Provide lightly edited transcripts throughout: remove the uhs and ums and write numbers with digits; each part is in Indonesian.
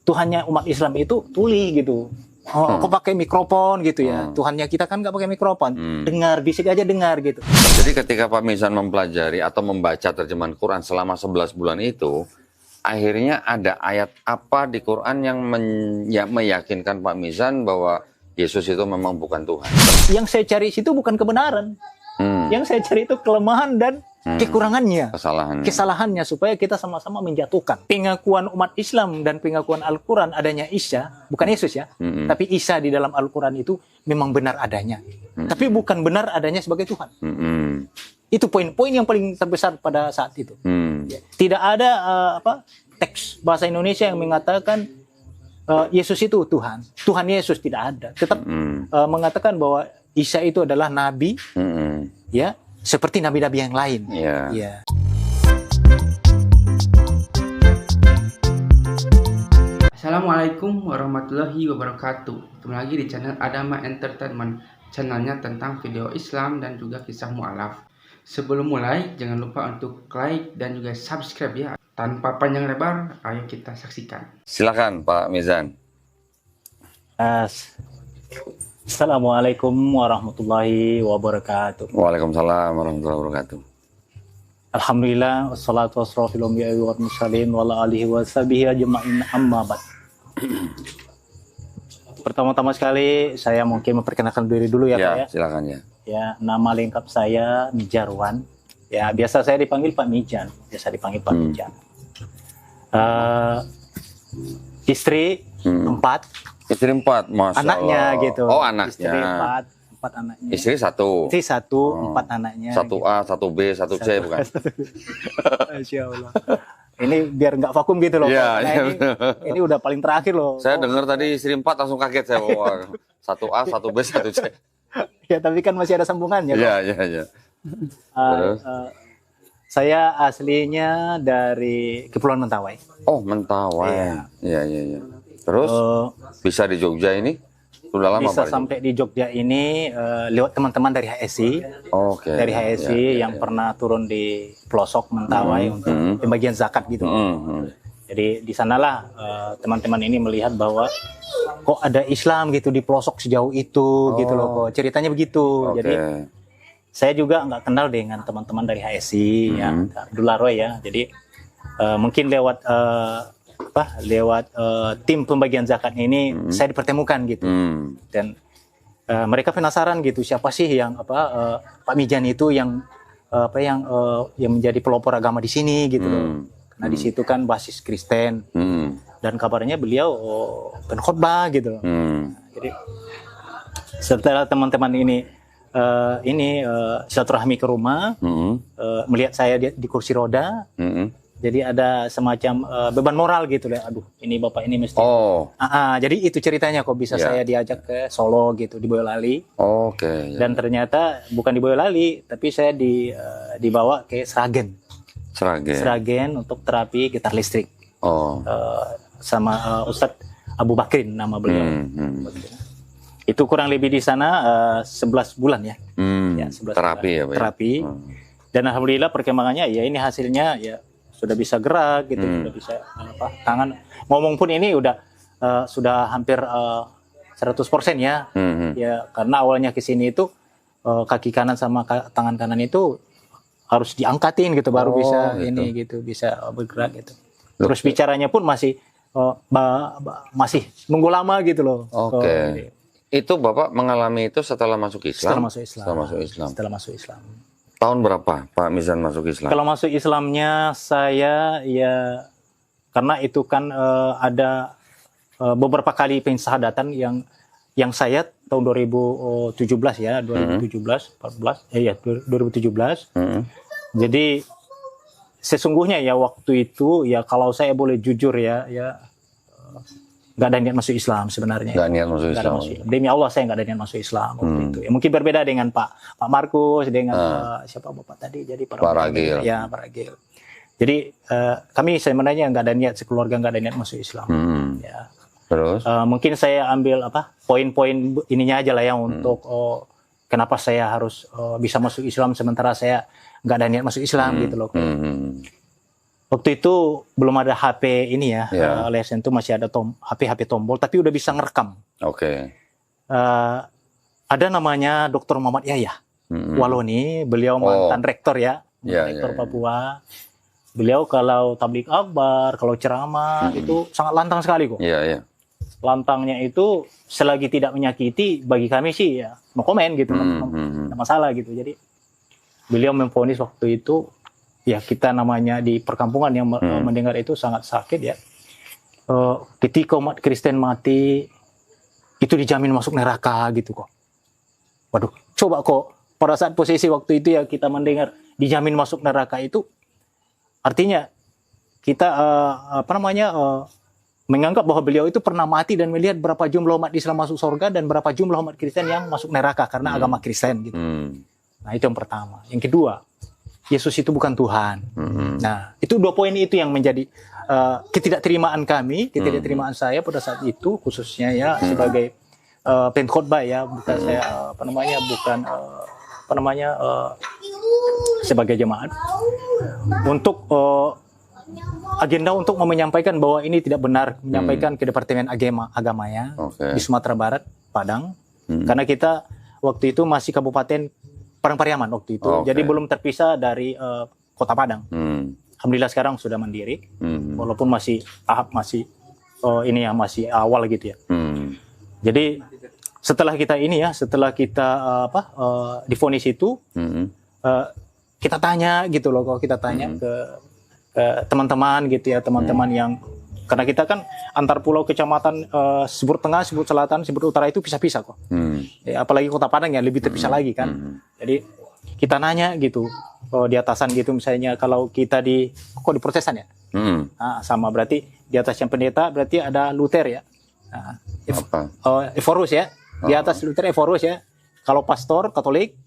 Tuhannya umat Islam itu tuli gitu. Oh, kok pakai mikrofon gitu ya. Tuhannya kita kan nggak pakai mikrofon. Dengar, bisik aja dengar gitu. Jadi ketika Pak Mizan mempelajari atau membaca terjemahan Quran selama 11 bulan itu, akhirnya ada ayat apa di Quran yang meyakinkan Pak Mizan bahwa Yesus itu memang bukan Tuhan? Yang saya cari situ bukan kebenaran. Yang saya cari itu kelemahan dan kekurangannya, kesalahannya, supaya kita sama-sama menjatuhkan. Pengakuan umat Islam dan pengakuan Al-Quran adanya Isa, bukan Yesus ya, tapi Isa di dalam Al-Quran itu memang benar adanya, tapi bukan benar adanya sebagai Tuhan. Itu poin-poin yang paling terbesar pada saat itu. Tidak ada teks bahasa Indonesia yang mengatakan Yesus itu Tuhan. Tuhan Yesus tidak ada. Tetap mengatakan bahwa Isa itu adalah nabi, ya, seperti nabi-nabi yang lain. Ya. Assalamualaikum warahmatullahi wabarakatuh. Kembali lagi di channel Adama Entertainment, channelnya tentang video Islam dan juga kisah mu'alaf. Sebelum mulai, jangan lupa untuk like dan juga subscribe ya. Tanpa panjang lebar, ayo kita saksikan. Silakan Pak Mizan. Assalamualaikum warahmatullahi wabarakatuh. Waalaikumsalam warahmatullahi wabarakatuh. Alhamdulillah, wassalatu wassalamu ala anbiya'i wal mursalin wa ala alihi wa sahbihi ajma'in, amma ba'd. Pertama-tama sekali saya mungkin memperkenalkan diri dulu ya, Pak ya. Silakan ya. Ya, nama lengkap saya Mijarwan. Ya, biasa saya dipanggil Pak Mijan. Mijan. Istri 4. Istri 4, Masya anaknya Allah. gitu. Oh, anaknya. Istri 4 anaknya. Istri 1. Istri 1, 4 anaknya. 1A, 1B, 1C bukan? Masya Allah. Ini biar nggak vakum gitu loh. Iya, Pak. Ini udah paling terakhir loh. Saya dengar tadi istri 4 langsung kaget saya. 1A, 1B, 1C. Ya, tapi kan masih ada sambungannya. Iya. Terus? Saya aslinya dari Kepulauan Mentawai. Oh, Mentawai. Iya. Terus bisa di Jogja ini? Sudah lama bisa Pak? Sampai di Jogja ini lewat teman-teman dari HSI. Oke. Dari HSI yang pernah turun di pelosok Mentawai untuk pembagian zakat gitu. Jadi di sanalah teman-teman ini melihat bahwa kok ada Islam gitu di pelosok sejauh itu gitu loh kok. Ceritanya begitu. Jadi saya juga nggak kenal dengan teman-teman dari HSI ya, Abdullah Roy ya. Jadi mungkin lewat tim pembagian zakat ini saya dipertemukan gitu. Dan mereka penasaran gitu, siapa sih yang Pak Mijan itu yang menjadi pelopor agama di sini gitu loh. Karena di situ kan basis Kristen. Dan kabarnya beliau pengkhotbah gitu loh. Jadi setelah teman-teman ini silaturahmi ke rumah, melihat saya di kursi roda. Jadi ada semacam beban moral gitu lah. Aduh, ini bapak ini mesti. Jadi itu ceritanya kok bisa saya diajak ke Solo gitu, di Boyolali. Dan ternyata bukan di Boyolali, tapi saya dibawa ke Sragen untuk terapi gitar listrik. Sama Ustadz Abu Bakrin nama beliau. Itu kurang lebih di sana 11 bulan ya. 11 terapi bulan. Ya, Pak? Terapi. Dan alhamdulillah perkembangannya ya ini hasilnya ya sudah bisa gerak gitu, sudah bisa tangan ngomong pun ini sudah hampir 100% ya. Ya karena awalnya ke sini itu kaki kanan sama tangan kanan itu harus diangkatin gitu baru bisa gitu. Ini gitu bisa bergerak gitu. Terus bicaranya pun masih nunggu lama gitu loh. Itu Bapak mengalami itu setelah masuk Islam? Setelah masuk Islam. Tahun berapa Pak Mizan masuk Islam? Kalau masuk Islamnya saya ya karena itu kan ada beberapa kali pensyahadatan yang saya tahun 2017 ya, 2017. Jadi sesungguhnya ya waktu itu ya kalau saya boleh jujur ya nggak ada niat masuk Islam sebenarnya. Nggak niat masuk Islam. Demi Allah saya nggak ada niat masuk Islam waktu itu. Ya, mungkin berbeda dengan Pak Markus, dengan siapa bapak tadi jadi Pak Ragil. Ya Pak Ragil. Jadi kami sebenarnya nggak ada niat, sekeluarga nggak ada niat masuk Islam. Ya. Terus? Mungkin saya ambil poin-poin ininya aja lah ya untuk kenapa saya harus bisa masuk Islam sementara saya nggak ada niat masuk Islam gitu loh. Waktu itu belum ada HP ini ya, Ya. Lesen itu masih ada HP tombol, tapi udah bisa ngerekam. Oke. Ada namanya Dr. Muhammad Yahya Waloni, beliau mantan rektor ya, rektor Papua. Beliau kalau tablik akbar, kalau ceramah itu sangat lantang sekali kok. Iya, iya. Lantangnya itu selagi tidak menyakiti, bagi kami sih ya no komen gitu, nggak masalah gitu. Jadi beliau memvonis waktu itu, ya kita namanya di perkampungan yang mendengar itu sangat sakit ya. Ketika umat Kristen mati, itu dijamin masuk neraka gitu kok. Waduh, coba kok pada saat posisi waktu itu ya kita mendengar dijamin masuk neraka itu, artinya kita menganggap bahwa beliau itu pernah mati dan melihat berapa jumlah umat Islam masuk surga dan berapa jumlah umat Kristen yang masuk neraka karena agama Kristen gitu. Nah, itu yang pertama. Yang kedua, Yesus itu bukan Tuhan. Nah, itu 2 poin itu yang menjadi ketidakterimaan kami, ketidakterimaan saya pada saat itu, khususnya ya sebagai pengkhotbah ya, bukan saya sebagai jemaat, untuk agenda untuk menyampaikan bahwa ini tidak benar, menyampaikan ke Departemen Agamanya di Sumatera Barat, Padang, karena kita waktu itu masih Kabupaten Parangpariaman waktu itu, jadi belum terpisah dari Kota Padang. Alhamdulillah sekarang sudah mandiri, walaupun masih tahap masih awal gitu ya. Jadi setelah kita divonis itu, kita tanya gitu loh, kalau kita tanya ke teman-teman gitu ya, teman-teman yang, karena kita kan antar pulau kecamatan Sibur Tengah, Sibur Selatan, Sibur Utara itu pisah-pisah kok. Ya, apalagi Kota Padang ya lebih terpisah lagi kan. Jadi kita nanya gitu di atasan gitu, misalnya kalau kita di Protestan ya, sama berarti di atas yang pendeta berarti ada Luther ya, Eforus ya, di atas Luther Eforus ya. Kalau pastor Katolik,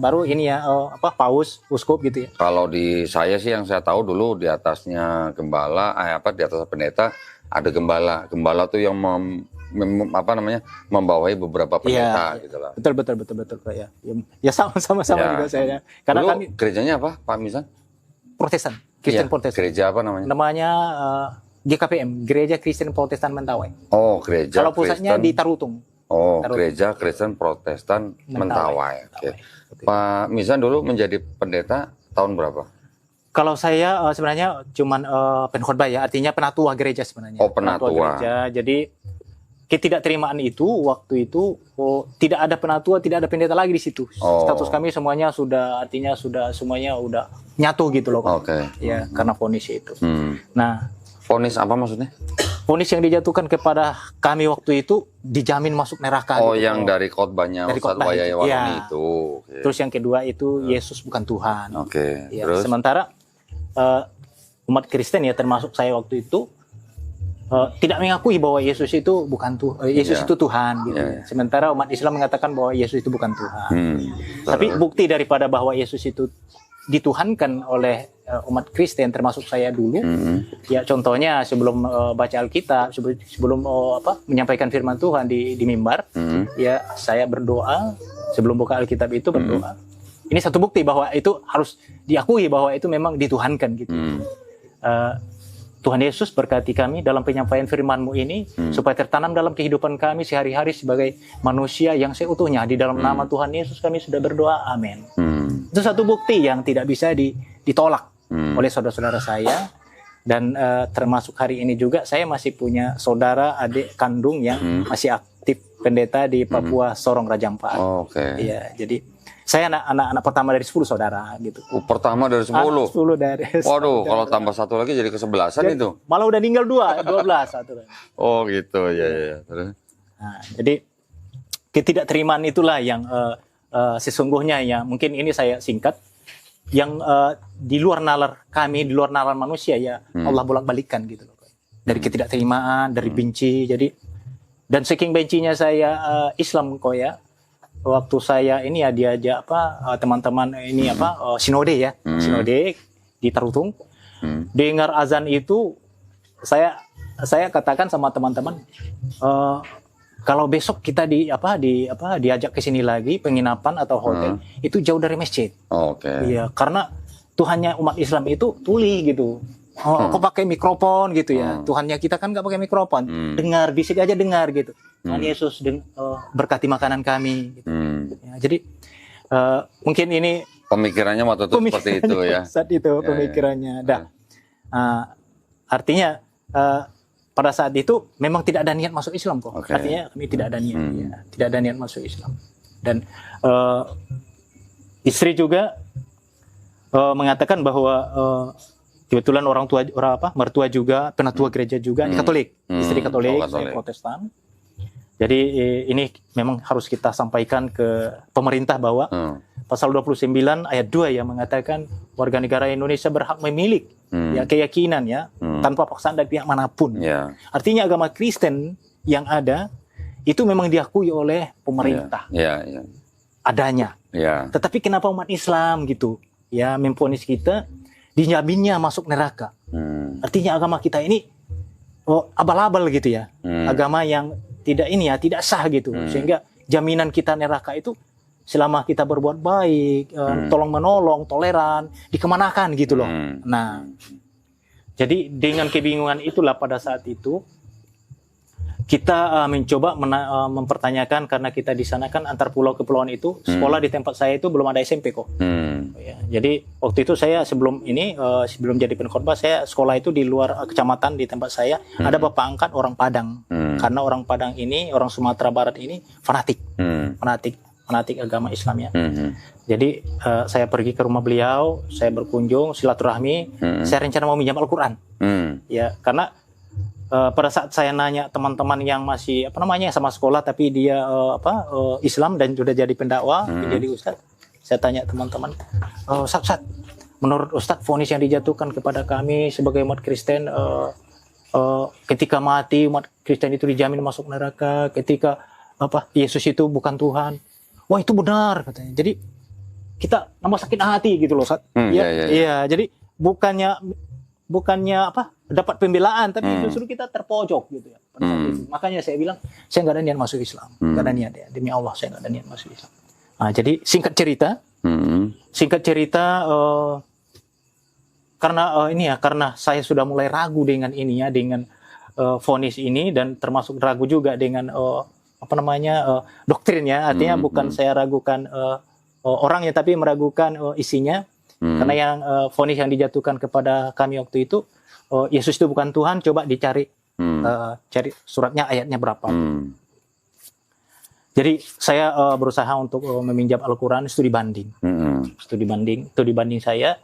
baru ini ya, paus, uskup gitu ya. Kalau di saya sih yang saya tahu dulu di atasnya gembala, di atas pendeta ada gembala. Gembala tuh yang membawahi beberapa pendeta gitu lah. Betul ya. Ya sama juga saya. Karena dulu kami gerejanya apa, Pak Misan? Protestan, Kristen Protestan. Gereja apa namanya? Namanya GKPM, Gereja Kristen Protestan Mentawai. Oh, gereja. Kalau pusatnya di Tarutung. Oh, Gereja Kristen Protestan Mentawai. Oke. Pak Misan dulu menjadi pendeta tahun berapa? Kalau saya sebenarnya cuman pengkhotbah ya, artinya penatua gereja sebenarnya. Oh, penatua gereja. Jadi ketidakterimaan itu waktu itu tidak ada penatua, tidak ada pendeta lagi di situ. Status kami semuanya artinya sudah semuanya udah nyatu gitu loh. Oke. Ya, karena vonis itu. Nah, vonis apa maksudnya? Vonis yang dijatuhkan kepada kami waktu itu dijamin masuk neraka. Oh, gitu, yang dari khotbahnya Ustadz Wayaya Waloni itu. Okay. Terus yang kedua itu Yesus bukan Tuhan. Oke. Ya, terus? Sementara umat Kristen ya termasuk saya waktu itu tidak mengakui bahwa Yesus itu bukan Tuhan, Yesus itu Tuhan gitu. Sementara umat Islam mengatakan bahwa Yesus itu bukan Tuhan. Tapi bukti daripada bahwa Yesus itu dituhankan oleh umat Kristen termasuk saya dulu, ya contohnya sebelum baca Alkitab, sebelum menyampaikan firman Tuhan di mimbar, ya saya berdoa sebelum buka Alkitab itu berdoa. Ini satu bukti bahwa itu harus diakui bahwa itu memang dituhankan gitu. Tuhan Yesus berkati kami dalam penyampaian firman-Mu ini supaya tertanam dalam kehidupan kami sehari-hari sebagai manusia yang seutuhnya. Di dalam nama Tuhan Yesus kami sudah berdoa, amin. Itu satu bukti yang tidak bisa ditolak oleh saudara-saudara saya. Dan termasuk hari ini juga saya masih punya saudara adik kandung yang masih aktif pendeta di Papua Sorong Raja Ampat. Iya, jadi saya anak pertama dari 10 saudara gitu. Pertama dari 10? 10 dari 10. Waduh, kalau tambah satu lagi jadi ke-11an itu. Malah udah tinggal 12 satu. Oh gitu, ya. Nah, jadi ketidakterimaan itulah yang sesungguhnya ya, mungkin ini saya singkat, yang di luar nalar kami, di luar nalar manusia ya, Allah bolak-balikan gitu loh. Dari ketidakterimaan, dari benci, jadi dan saking bencinya saya Islam kok ya. Waktu saya ini ya diajak teman-teman ini sinode ya, sinode di Tarutung. Dengar azan itu saya katakan sama teman-teman, kalau besok kita diajak ke sini lagi penginapan atau hotel itu jauh dari masjid. Iya, karena Tuhannya umat Islam itu tuli gitu. Kok pakai mikrofon gitu ya. Tuhannya kita kan nggak pakai mikrofon. Dengar, bisik aja dengar gitu. Tuhan Yesus berkati makanan kami. Gitu. Ya, jadi mungkin ini pemikirannya waktu itu seperti itu ya. Saat itu pemikirannya. Artinya pada saat itu memang tidak ada niat masuk Islam kok. Artinya kami tidak ada niat. Ya, tidak ada niat masuk Islam. Dan istri juga mengatakan bahwa kebetulan mertua juga penatua gereja juga Katolik, istri Katolik, saya Protestan. Jadi ini memang harus kita sampaikan ke pemerintah bahwa pasal 29 ayat 2 yang mengatakan warga negara Indonesia berhak memilih ya keyakinan ya tanpa paksaan dari pihak manapun. Artinya agama Kristen yang ada itu memang diakui oleh pemerintah. Adanya. Tetapi kenapa umat Islam gitu ya memvonis kita dijaminnya masuk neraka? Artinya agama kita ini abal-abal gitu ya. Agama yang tidak sah gitu. Sehingga jaminan kita neraka itu selama kita berbuat baik, tolong menolong, toleran, dikemanakan gitu loh. Nah, jadi dengan kebingungan itulah pada saat itu kita mencoba mempertanyakan, karena kita di sana kan antar pulau ke pulau itu, sekolah di tempat saya itu belum ada SMP kok. Ya, jadi waktu itu saya sebelum jadi penkhotbah, saya sekolah itu di luar kecamatan di tempat saya, ada bapak angkat orang Padang. Karena orang Padang ini, orang Sumatera Barat ini fanatik agama Islam ya. Jadi saya pergi ke rumah beliau, saya berkunjung, silaturahmi, saya rencana mau minjam Al-Quran. Ya, karena pada saat saya nanya teman-teman yang masih sama sekolah tapi dia Islam dan sudah jadi pendakwah, jadi ustadz, saya tanya teman-teman, Ustadz, menurut Ustadz vonis yang dijatuhkan kepada kami sebagai umat Kristen, ketika mati umat Kristen itu dijamin masuk neraka, ketika Yesus itu bukan Tuhan. Wah, itu benar katanya. Jadi kita nambah sakit hati gitu loh, Ustadz. Iya, jadi bukannya dapat pembelaan, tapi justru kita terpojok gitu ya. Makanya saya bilang saya nggak ada niat masuk Islam, nggak ada niat ya, demi Allah saya nggak ada niat masuk Islam. Nah, jadi singkat cerita karena saya sudah mulai ragu dengan dengan vonis ini, dan termasuk ragu juga dengan doktrinnya. Artinya bukan saya ragukan orangnya, tapi meragukan isinya. Karena yang vonis yang dijatuhkan kepada kami waktu itu, Yesus itu bukan Tuhan, coba dicari cari suratnya, ayatnya berapa. Jadi saya berusaha untuk meminjam Al-Quran, studi banding saya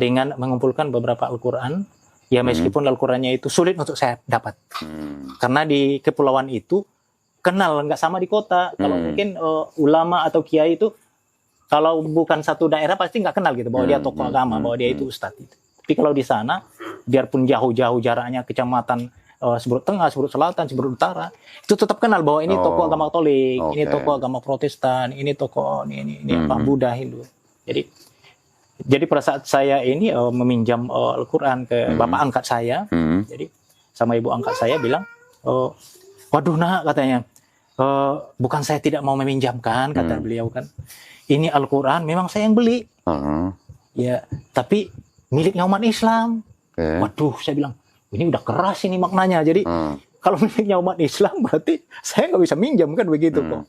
dengan mengumpulkan beberapa Al-Quran. Ya, meskipun Al-Qurannya itu sulit untuk saya dapat, karena di kepulauan itu kenal nggak sama di kota. Kalau mungkin ulama atau kiai itu kalau bukan satu daerah pasti nggak kenal gitu bahwa dia tokoh agama, bahwa dia itu ustadz gitu. Tapi kalau di sana, biarpun jauh-jauh jaraknya kecamatan Seberut Tengah, Seberut Selatan, Seberut Utara, itu tetap kenal bahwa ini tokoh agama Katolik, ini tokoh agama Protestan, ini tokoh ini Buddha, Hindu. Jadi pada saat saya ini meminjam Al-Quran ke bapak angkat saya, jadi sama ibu angkat saya bilang, waduh nak, katanya, bukan saya tidak mau meminjamkan, kata beliau kan. Ini Al-Quran memang saya yang beli, ya, tapi miliknya umat Islam. Waduh, saya bilang, ini udah keras ini maknanya. Jadi kalau miliknya umat Islam berarti saya nggak bisa minjam kan, begitu kok.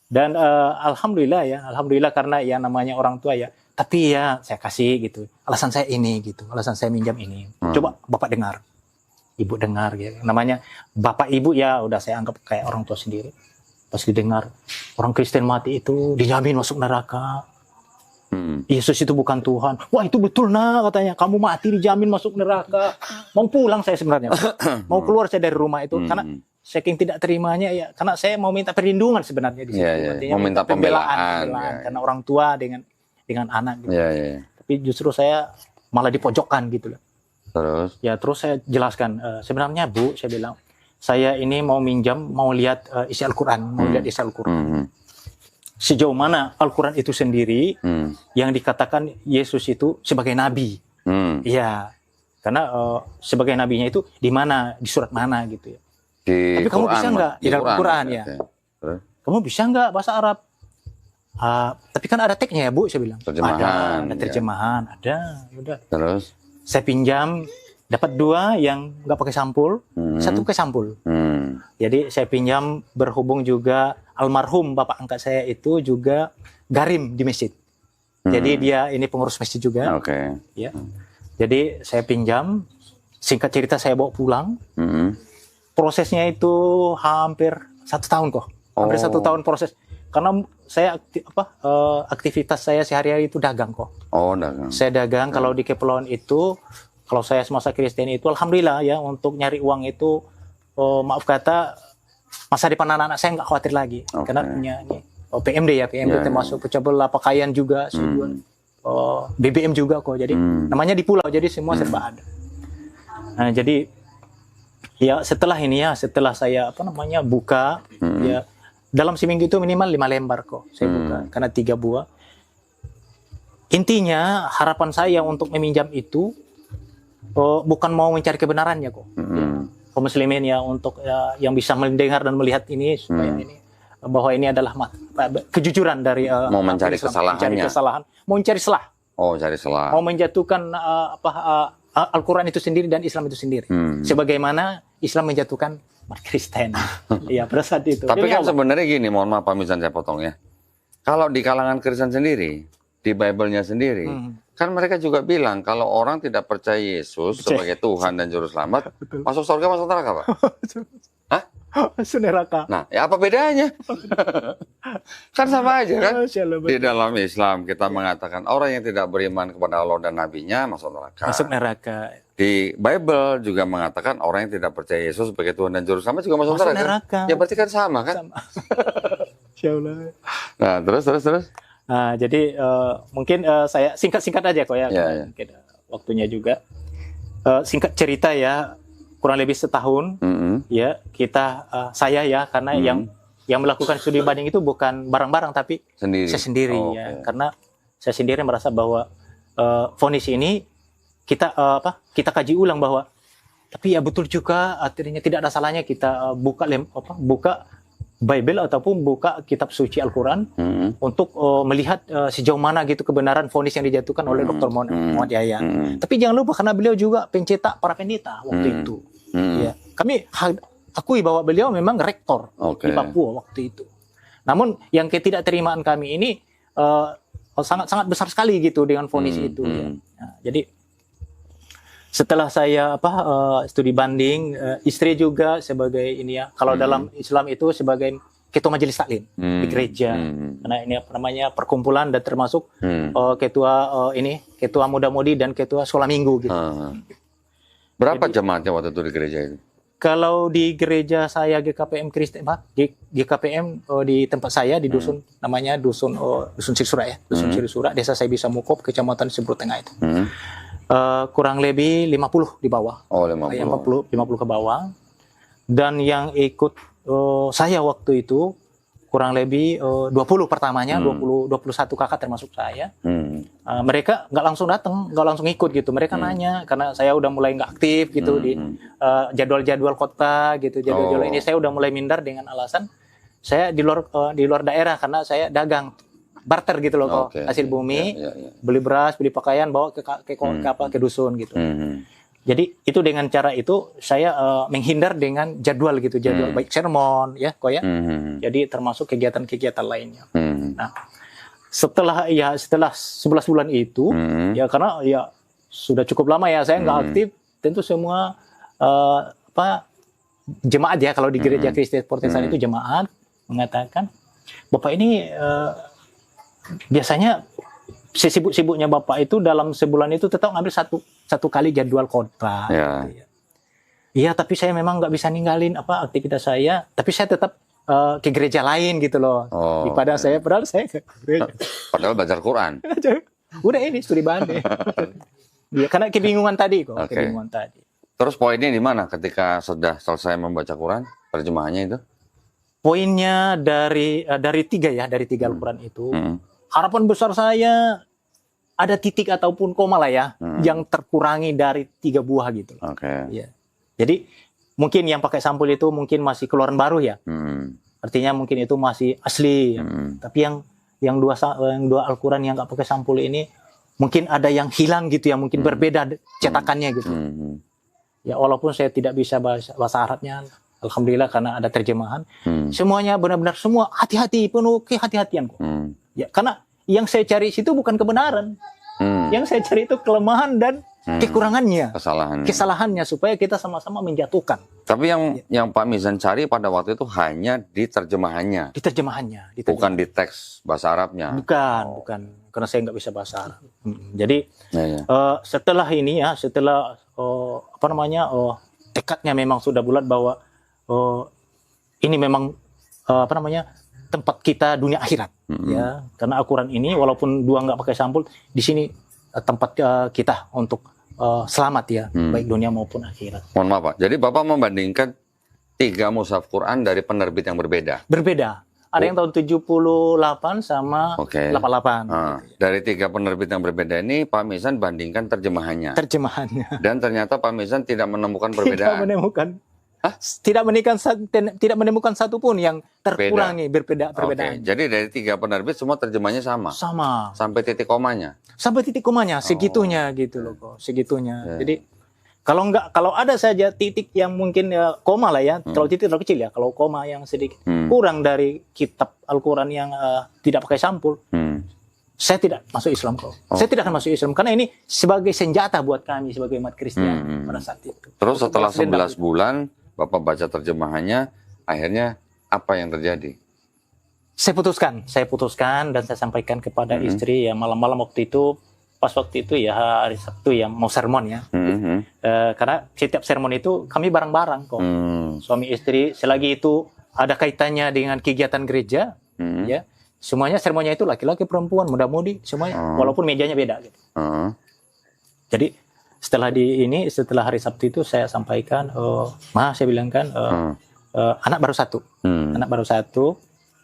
Dan alhamdulillah karena ya namanya orang tua ya. Tapi ya saya kasih gitu. Alasan saya ini gitu, alasan saya minjam ini. Coba bapak dengar, ibu dengar gitu. Namanya bapak ibu ya udah saya anggap kayak orang tua sendiri. Pas didengar orang Kristen mati itu dijamin masuk neraka. Yesus itu bukan Tuhan. Wah, itu betul nak, katanya. Kamu mati dijamin masuk neraka. Mau pulang saya sebenarnya. Mau keluar saya dari rumah itu karena saking tidak terimanya ya. Karena saya mau minta perlindungan sebenarnya di situ. Mau minta pembelaan. Karena orang tua dengan anak gitu. Tapi justru saya malah dipojokkan gitu loh. Terus saya jelaskan, sebenarnya Bu, saya bilang, saya ini mau minjam, mau lihat isi Al-Quran, sejauh mana Al-Quran itu sendiri yang dikatakan Yesus itu sebagai nabi. Iya, karena sebagai nabinya itu di mana, di surat mana gitu ya. Tapi kamu bisa nggak di dalam Al-Quran ya? Kamu bisa nggak bahasa Arab? Tapi kan ada teksnya ya Bu, saya bilang. Terjemahan. Ada terjemahan, ada. Udah. Terus? Saya pinjam, dapat 2 yang nggak pakai sampul, 1 pakai sampul. Jadi saya pinjam, berhubung juga almarhum bapak angkat saya itu juga garim di masjid. Jadi dia ini pengurus masjid juga. Oke. Ya. Jadi saya pinjam, singkat cerita saya bawa pulang. Prosesnya itu hampir 1 tahun kok. Hampir 1 tahun proses. Karena saya aktivitas saya sehari-hari itu dagang kok. Oh, dagang. Saya dagang kalau di Kepulauan itu, kalau saya semasa Kristen itu, alhamdulillah ya, untuk nyari uang itu, maaf kata, masa depan anak-anak saya nggak khawatir lagi. Karena punya ini, PMD ya, PMD termasuk pecah belah, pakaian juga, BBM juga kok. Jadi namanya di pulau, jadi semua serba ada. Nah, jadi ya setelah ini ya, setelah saya buka, ya dalam seminggu itu minimal 5 lembar kok saya buka, karena 3 buah. Intinya harapan saya untuk meminjam itu bukan mau mencari kebenarannya kok. Kaum muslimin ya, untuk yang bisa mendengar dan melihat ini supaya ini bahwa ini adalah kejujuran dari mau mencari kesalahannya. Mau mencari salah. Oh, cari salah. Mau menjatuhkan Al-Quran itu sendiri dan Islam itu sendiri. Sebagaimana Islam menjatuhkan umat Kristen. Ya, pada saat itu. Tapi kan sebenarnya gini, mohon maaf Pak Mizan, saya potong ya. Kalau di kalangan Kristen sendiri, di Bible-nya sendiri, kan mereka juga bilang kalau orang tidak percaya Yesus sebagai Tuhan dan Juru Selamat, masuk surga, masuk neraka, Pak. Hah? Masuk neraka. Nah, ya apa bedanya? Kan sama aja kan? Di dalam Islam kita mengatakan orang yang tidak beriman kepada Allah dan Nabi-Nya masuk neraka. Masuk neraka. Di Bible juga mengatakan orang yang tidak percaya Yesus sebagai Tuhan dan Juru Selamat juga masuk neraka. Ya berarti kan sama kan? Sama. Insyaallah. Nah, terus. Nah, jadi mungkin saya singkat-singkat aja kok ya. Mungkin waktunya juga. Singkat cerita ya, kurang lebih setahun ya kita saya ya, karena yang melakukan studi banding itu bukan bareng-bareng tapi saya sendiri ya. Karena saya sendiri merasa bahwa vonis ini kita kaji ulang bahwa tapi ya betul juga artinya tidak ada salahnya kita buka Bible ataupun buka kitab suci Al-Quran untuk melihat sejauh mana gitu kebenaran vonis yang dijatuhkan oleh Dr. Muhammad Yahya. Tapi jangan lupa karena beliau juga pencetak para pendeta waktu itu. Ya, kami akui bahwa beliau memang rektor di Papua waktu itu. Namun yang ketidakterimaan kami ini sangat besar sekali gitu dengan vonis itu. Ya. Nah, jadi setelah saya studi banding, istri juga sebagai ini ya. Kalau dalam Islam itu sebagai ketua majelis taklim di gereja. Karena ini perkumpulan dan termasuk ketua muda-mudi dan ketua sekolah minggu gitu. Berapa jemaatnya waktu itu di gereja itu? Kalau di gereja saya GKPM Kristen, GKPM di tempat saya di dusun namanya dusun Sirsura ya, dusun Sirsura, desa saya bisa Mukop, kecamatan Seberut Tengah itu. Kurang lebih 50 di bawah. Oh, 50 ke bawah. Dan yang ikut saya waktu itu kurang lebih 20 pertamanya, 21 kakak termasuk saya. Mereka nggak langsung datang, nggak langsung ikut gitu. Mereka nanya karena saya udah mulai nggak aktif gitu di jadwal-jadwal kota gitu. Jadwal ini saya udah mulai minder dengan alasan saya di luar daerah karena saya dagang. Barter gitu loh kok, hasil bumi, beli beras, beli pakaian, bawa ke dusun gitu. Jadi itu dengan cara itu saya menghindar dengan jadwal gitu, jadwal baik sermon ya kok ya. Jadi termasuk kegiatan-kegiatan lainnya. Nah, setelah 11 bulan itu ya karena ya sudah cukup lama ya saya nggak aktif, tentu semua jemaat ya kalau di gereja Kristen Protestan itu jemaat mengatakan Bapak ini biasanya sibuk-sibuknya Bapak itu dalam sebulan itu tetap ngambil satu kali jadwal khotbah. Iya, tapi saya memang nggak bisa ninggalin aktivitas saya. Tapi saya tetap ke gereja lain gitu loh. Di Padang padahal saya ke gereja. Padahal belajar Quran. Udah ini studi banding. Ya, karena kebingungan tadi kok. Kebingungan tadi. Terus poinnya di mana ketika sudah selesai membaca Quran, terjemahannya itu? Poinnya dari 3 Al-Quran itu. Harapan besar saya ada titik ataupun koma lah ya yang terkurangi dari 3 buah gitu. Ya. Jadi mungkin yang pakai sampul itu mungkin masih keluaran baru ya. Artinya mungkin itu masih asli. Ya. Tapi yang dua Al-Quran yang nggak pakai sampul ini mungkin ada yang hilang gitu ya, mungkin berbeda cetakannya gitu. Ya walaupun saya tidak bisa bahasa Arabnya, alhamdulillah karena ada terjemahan. Semuanya benar-benar semua hati-hati, penuh kehati-hatian kok. Ya karena yang saya cari situ bukan kebenaran. Yang saya cari itu kelemahan dan kekurangannya, kesalahannya supaya kita sama-sama menjatuhkan. Tapi yang Pak Mizan cari pada waktu itu hanya di terjemahannya. Di terjemahannya. Bukan di teks bahasa Arabnya. Bukan. Karena saya nggak bisa bahasa Arab. Jadi setelah ini ya, setelah tekadnya memang sudah bulat bahwa ini memang tempat kita dunia akhirat. Ya, karena Al-Quran ini walaupun dua nggak pakai sampul, di sini tempat kita untuk selamat ya, baik dunia maupun akhirat. Mohon maaf Pak, jadi Bapak membandingkan 3 mushaf Quran dari penerbit yang berbeda? Berbeda. Ada yang tahun 78 sama 88. Dari 3 penerbit yang berbeda ini, Pak Mizan bandingkan terjemahannya. Dan ternyata Pak Mizan tidak menemukan perbedaan. Tidak menemukan satu pun yang terkurangi perbedaan. Jadi dari 3 penerbit semua terjemahnya sama. Sampai titik komanya. Segitunya gitu loh kok, segitunya. Jadi kalau ada saja titik yang mungkin koma lah ya, kalau titik terlalu kecil ya, kalau koma yang sedikit kurang dari kitab Al-Quran yang tidak pakai sampul, saya tidak masuk Islam kok. Saya tidak akan masuk Islam karena ini sebagai senjata buat kami sebagai umat Kristen pada saat itu. Terus setelah 11 bulan Bapak baca terjemahannya, akhirnya apa yang terjadi? Saya putuskan dan saya sampaikan kepada istri ya malam-malam waktu itu, pas waktu itu ya hari Sabtu ya mau sermon ya. Karena setiap sermon itu kami bareng-bareng kok. Suami istri, selagi itu ada kaitannya dengan kegiatan gereja, ya semuanya sermonnya itu laki-laki perempuan muda-mudi semuanya, walaupun mejanya beda gitu. Jadi setelah hari Sabtu itu saya sampaikan, saya bilang kan anak baru satu,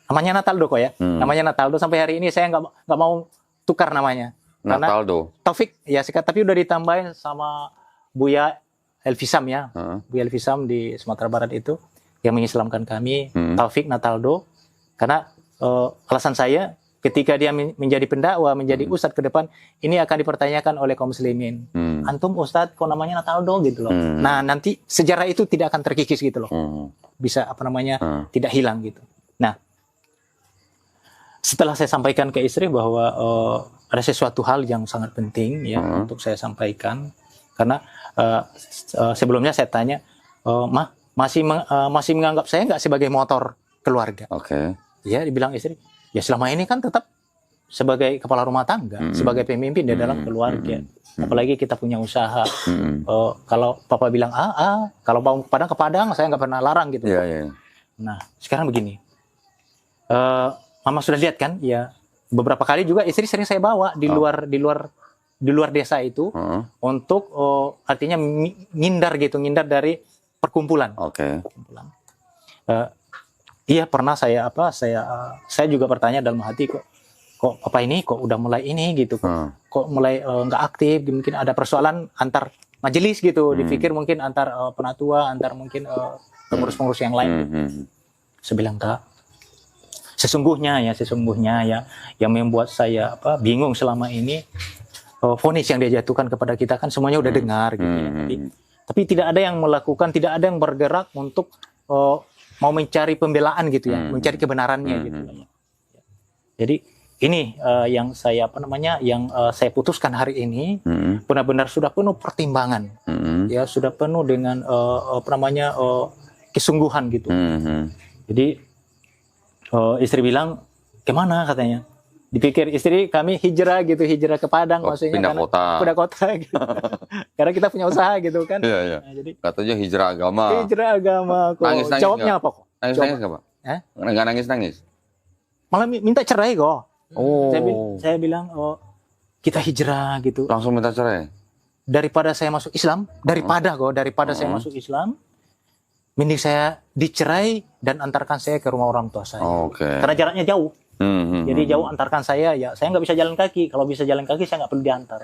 namanya Nataldo kok ya, namanya Nataldo, sampai hari ini saya nggak mau tukar namanya. Nataldo. Taufik ya tapi udah ditambahin sama Buya Elvisam ya, Buya Elvisam di Sumatera Barat itu yang mengislamkan kami, Taufik Nataldo, karena alasan saya ketika dia menjadi pendakwa, menjadi ustadz ke depan, ini akan dipertanyakan oleh kaum muslimin. Antum ustadz kok namanya Nataldo gitu loh. Nah, nanti sejarah itu tidak akan terkikis gitu loh. Bisa tidak hilang gitu. Nah, setelah saya sampaikan ke istri bahwa ada sesuatu hal yang sangat penting ya untuk saya sampaikan, karena sebelumnya saya tanya, masih menganggap saya nggak sebagai motor keluarga? Ya, dibilang istri, ya selama ini kan tetap sebagai kepala rumah tangga, sebagai pemimpin di dalam keluarga. Apalagi kita punya usaha. Kalau papa bilang kalau mau ke Padang saya nggak pernah larang gitu. Nah, sekarang begini. Mama sudah lihat kan, ya beberapa kali juga istri sering saya bawa di luar desa itu untuk artinya ngindar dari perkumpulan. Iya, pernah saya juga bertanya dalam hati, kok apa ini kok udah mulai ini gitu, kok mulai nggak aktif, mungkin ada persoalan antar majelis gitu, dipikir mungkin antar penatua, antar mungkin pengurus-pengurus yang lain. Saya bilang enggak. Sesungguhnya ya yang membuat saya bingung selama ini, vonis yang dia jatuhkan kepada kita kan semuanya udah dengar gitu ya. Tapi tidak ada yang melakukan, tidak ada yang bergerak untuk mau mencari pembelaan gitu ya, mencari kebenarannya gitu. Jadi ini yang saya saya putuskan hari ini, benar-benar sudah penuh pertimbangan, ya sudah penuh dengan kesungguhan gitu. Jadi istri bilang, kemana katanya? Dipikir istri kami hijrah ke Padang, maksudnya pindah kota gitu. Karena kita punya usaha gitu kan. Nah, jadi katanya hijrah agama kok. Nangis, jawabnya apa kok? Nangis nggak Pak? Nggak nangis? Malah minta cerai kok. Saya bilang kita hijrah gitu. Langsung minta cerai? Daripada saya masuk Islam, daripada saya masuk Islam, mending saya dicerai dan antarkan saya ke rumah orang tua saya. Karena jaraknya jauh. Jadi jauh, antarkan saya, ya saya nggak bisa jalan kaki. Kalau bisa jalan kaki saya nggak perlu diantar.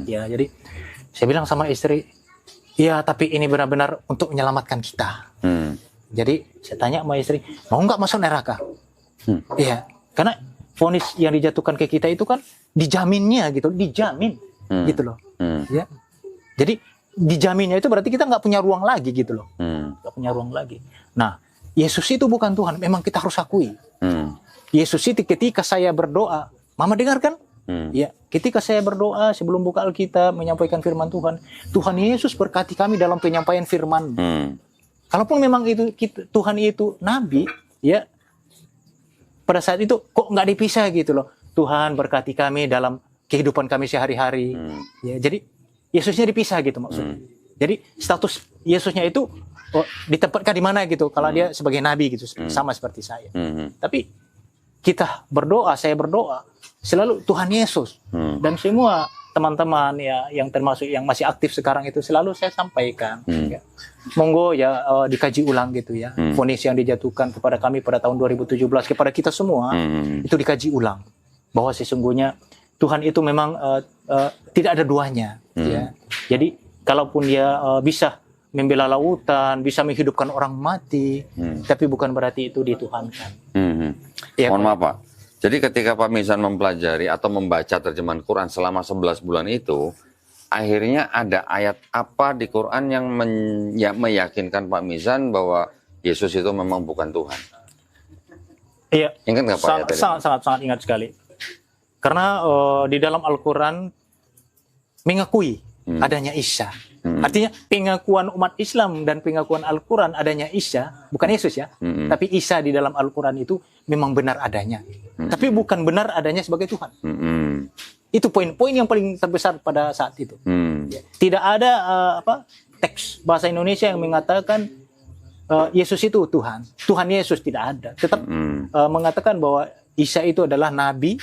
Ya, jadi saya bilang sama istri, ya tapi ini benar-benar untuk menyelamatkan kita. Jadi saya tanya sama istri, mau nggak masuk neraka? Iya, karena vonis yang dijatuhkan ke kita itu kan dijaminnya gitu, dijamin gitu loh. Ya. Jadi dijaminnya itu berarti kita nggak punya ruang lagi gitu loh. Nggak punya ruang lagi. Nah, Yesus itu bukan Tuhan, memang kita harus akui. Yesus itu ketika saya berdoa, Mama dengar kan? Ya, ketika saya berdoa sebelum buka Alkitab menyampaikan firman Tuhan, Tuhan Yesus berkati kami dalam penyampaian firman. Kalaupun memang itu Tuhan itu nabi, ya pada saat itu kok nggak dipisah gitu loh. Tuhan berkati kami dalam kehidupan kami sehari-hari. Ya, jadi Yesusnya dipisah gitu maksudnya. Jadi status Yesusnya itu ditempatkan di mana gitu? Kalau dia sebagai nabi gitu, sama seperti saya. Tapi kita berdoa, saya berdoa selalu Tuhan Yesus, dan semua teman-teman ya yang termasuk yang masih aktif sekarang itu selalu saya sampaikan. Ya. Monggo ya dikaji ulang gitu ya. Vonis yang dijatuhkan kepada kami pada tahun 2017 kepada kita semua itu dikaji ulang bahwa sesungguhnya Tuhan itu memang tidak ada duanya. Ya. Jadi kalaupun dia bisa membela lautan, bisa menghidupkan orang mati, tapi bukan berarti itu dituhankan. Ya, Mohon maaf Pak. Jadi ketika Pak Mizan mempelajari atau membaca terjemahan Quran selama 11 bulan itu, akhirnya ada ayat apa di Quran yang meyakinkan Pak Mizan bahwa Yesus itu memang bukan Tuhan? Iya. Ingat nggak Pak? Sangat ingat sekali. Karena di dalam Al-Quran mengakui adanya Isa. Artinya pengakuan umat Islam dan pengakuan Al-Quran adanya Isa, bukan Yesus ya, tapi Isa di dalam Al-Quran itu memang benar adanya. Tapi bukan benar adanya sebagai Tuhan. Itu poin-poin yang paling terbesar pada saat itu. Tidak ada teks bahasa Indonesia yang mengatakan Yesus itu Tuhan. Tuhan Yesus tidak ada. Tetap mengatakan bahwa Isa itu adalah nabi,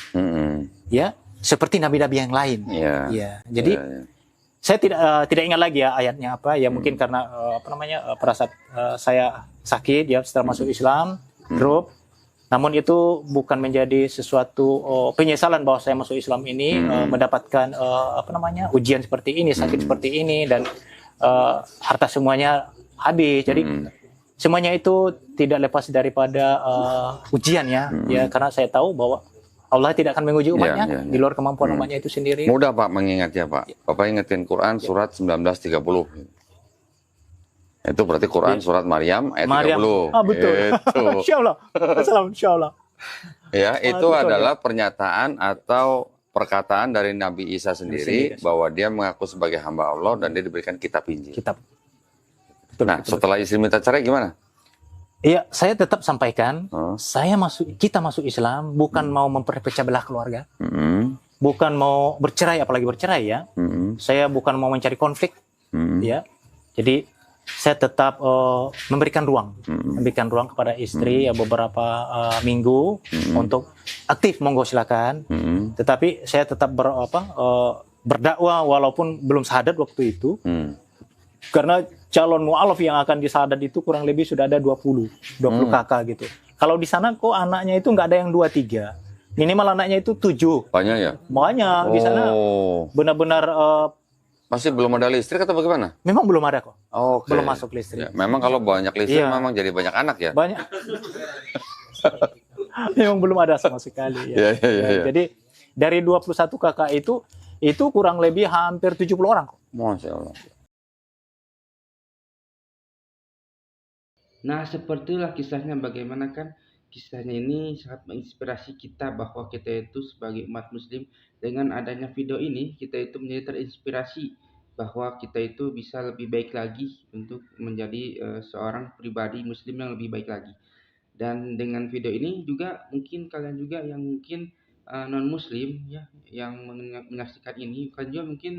ya, seperti nabi-nabi yang lain. Ya. Jadi saya tidak ingat lagi ya ayatnya apa ya, mungkin karena pada saat saya sakit ya setelah masuk Islam, drop. Namun itu bukan menjadi sesuatu penyesalan bahwa saya masuk Islam ini mendapatkan ujian seperti ini, sakit seperti ini, dan harta semuanya habis. Jadi semuanya itu tidak lepas daripada ujian ya, karena saya tahu bahwa Allah tidak akan menguji umatnya di luar kemampuan umatnya itu sendiri. Mudah Pak mengingatnya Pak. Bapak ingetin Quran surat 1930. Itu berarti Quran surat Maryam ayat 30. Betul. Insyaallah. Insyaallah. Ya, itu adalah pernyataan atau perkataan dari Nabi Isa sendiri bahwa dia mengaku sebagai hamba Allah dan dia diberikan kitab Injil. Betul, setelah istri minta cerai gimana? Iya, saya tetap sampaikan, kita masuk Islam bukan mau memperpecah belah keluarga, bukan mau bercerai, apalagi bercerai ya. Saya bukan mau mencari konflik, ya. Jadi saya tetap memberikan ruang kepada istri ya beberapa minggu untuk aktif, monggo silakan. Tetapi saya tetap berdakwah walaupun belum syahadat waktu itu. Karena calon mu'alaf yang akan disahadat itu kurang lebih sudah ada 20 kakak gitu. Kalau di sana kok anaknya itu nggak ada yang 2-3. Minimal anaknya itu 7. Banyak ya? Banyak. Di sana benar-benar... Masih belum ada listrik atau bagaimana? Memang belum ada kok. Belum masuk listrik. Ya, memang kalau banyak listrik memang jadi banyak anak ya? Banyak. Memang belum ada sama sekali. Ya. Jadi dari 21 kakak itu kurang lebih hampir 70 orang kok. Masya Allah. Nah, sepertilah kisahnya, bagaimana kan kisahnya ini sangat menginspirasi kita bahwa kita itu sebagai umat muslim, dengan adanya video ini kita itu menjadi terinspirasi bahwa kita itu bisa lebih baik lagi untuk menjadi seorang pribadi muslim yang lebih baik lagi. Dan dengan video ini juga mungkin kalian juga yang mungkin non muslim ya, yang menyaksikan ini, kalian juga mungkin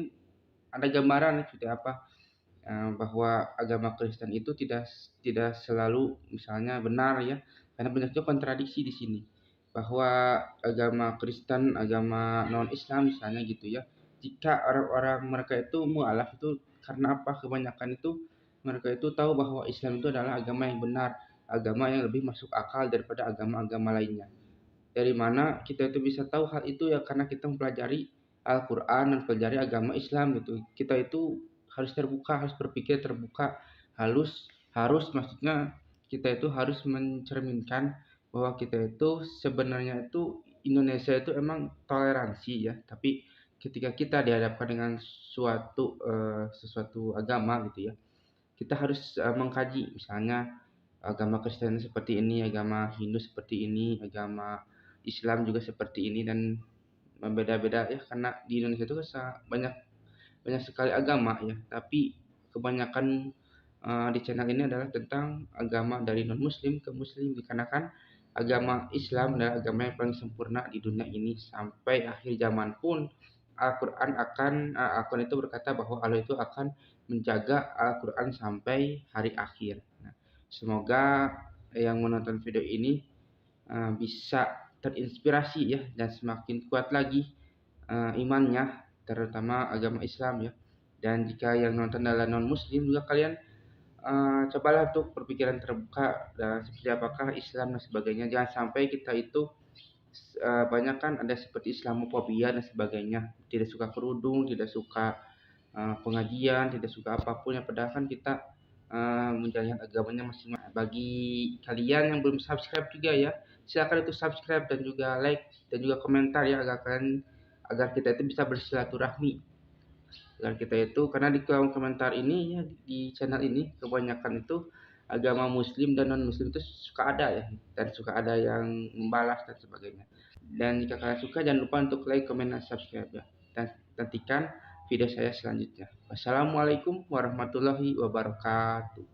ada gambaran seperti apa bahwa agama Kristen itu tidak selalu misalnya benar ya, karena banyak juga kontradiksi di sini bahwa agama Kristen, agama non Islam misalnya gitu ya, jika orang-orang mereka itu mualaf itu karena apa, kebanyakan itu mereka itu tahu bahwa Islam itu adalah agama yang benar, agama yang lebih masuk akal daripada agama-agama lainnya. Dari mana kita itu bisa tahu hal itu ya, karena kita mempelajari Al-Quran dan mempelajari agama Islam gitu. Kita itu harus terbuka, harus berpikir terbuka, harus maksudnya kita itu harus mencerminkan bahwa kita itu sebenarnya itu Indonesia itu emang toleransi ya, tapi ketika kita dihadapkan dengan sesuatu agama gitu ya, kita harus mengkaji, misalnya agama Kristen seperti ini, agama Hindu seperti ini, agama Islam juga seperti ini, dan berbeda-beda ya, karena di Indonesia itu banyak banyak sekali agama ya, tapi kebanyakan di channel ini adalah tentang agama dari non muslim ke muslim, dikarenakan agama Islam adalah agama yang paling sempurna di dunia ini. Sampai akhir zaman pun Al-Quran itu berkata bahwa Allah itu akan menjaga Al-Quran sampai hari akhir. Nah, semoga yang menonton video ini bisa terinspirasi ya, dan semakin kuat lagi imannya, terutama agama Islam ya. Dan jika yang nonton adalah non muslim juga, kalian cobalah untuk berpikiran terbuka dan seperti apakah Islam dan sebagainya. Jangan sampai kita itu banyak kan ada seperti Islamofobia dan sebagainya, tidak suka kerudung, tidak suka pengajian, tidak suka apapun yang, padahal kan kita menjalankan agamanya masing-masing. Bagi kalian yang belum subscribe juga ya, silakan itu subscribe dan juga like dan juga komentar ya, agar kita itu bisa bersilaturahmi. Dan kita itu, karena di kolom komentar ini ya, di channel ini kebanyakan itu agama muslim dan non muslim itu suka ada ya, dan suka ada yang membalas dan sebagainya. Dan jika kalian suka, jangan lupa untuk like, comment, dan subscribe ya, dan nantikan video saya selanjutnya. Wassalamualaikum warahmatullahi wabarakatuh.